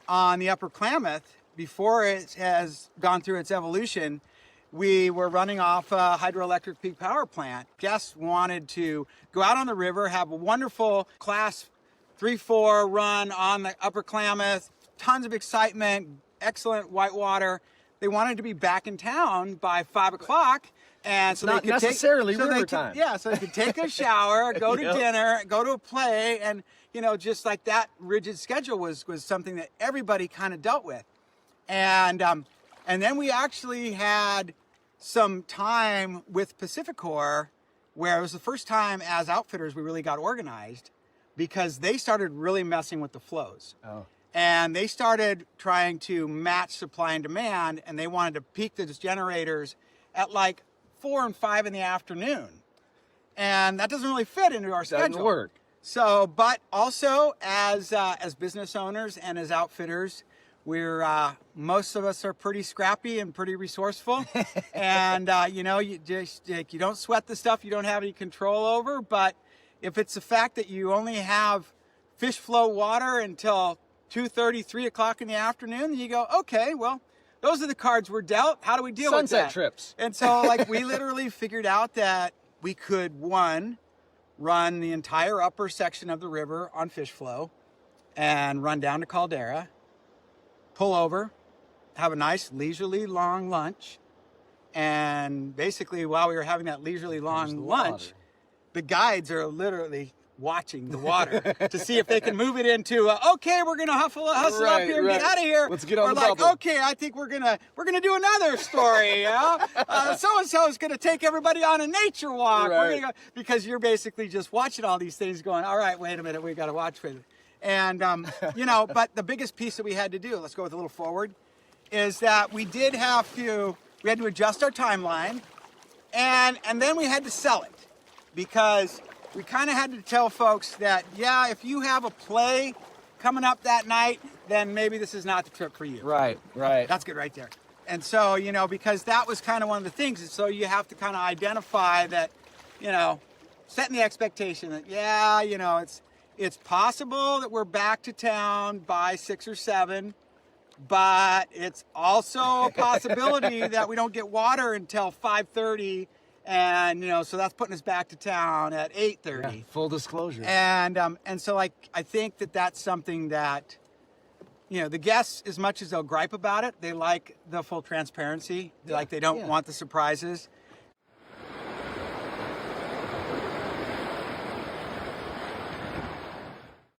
on the Upper Klamath, before it has gone through its evolution, we were running off a hydroelectric peak power plant. Guests wanted to go out on the river, have a wonderful class 3-4 run on the Upper Klamath, tons of excitement, excellent whitewater. They wanted to be back in town by 5 o'clock. And so not they could necessarily take, so river they time. Could, yeah, so they could take a shower, go to dinner, go to a play, and just like that rigid schedule was something that everybody kind of dealt with. And then we actually had some time with Pacificor where it was the first time as outfitters we really got organized, because they started really messing with the flows. Oh. And they started trying to match supply and demand, and they wanted to peak the generators at like 4 and 5 in the afternoon. And that doesn't really fit into our schedule. Doesn't work. So, but also as business owners and as outfitters, we're most of us are pretty scrappy and pretty resourceful. And you don't sweat the stuff you don't have any control over. But if it's the fact that you only have fish flow water until 2:30, 3 o'clock in the afternoon, then you go, okay, well, those are the cards we're dealt. How do we deal with that? Sunset trips. And so we literally figured out that we could, one, run the entire upper section of the river on fish flow and run down to Caldera, pull over, have a nice leisurely long lunch. And basically while we were having that leisurely long lunch, the guides are literally watching the water to see if they can move it into okay, we're gonna hustle up here and get out of here. Let's get on or the like bubble. Okay, I think we're gonna do another story. So and so is gonna take everybody on a nature walk. Right. We're gonna go, because you're basically just watching all these things going, all right, wait a minute, we got to watch for it. And but the biggest piece that we had to do, let's go with a little forward, is that we had to adjust our timeline, and then we had to sell it, because we kind of had to tell folks that, yeah, if you have a play coming up that night, then maybe this is not the trip for you. Right. That's good right there. And so, because that was kind of one of the things. And so you have to kind of identify that, setting the expectation that, yeah, it's possible that we're back to town by 6 or 7, but it's also a possibility that we don't get water until 5:30. And, so that's putting us back to town at 8:30. Yeah, full disclosure. And so I think that that's something that, the guests, as much as they'll gripe about it, they like the full transparency. They don't want the surprises.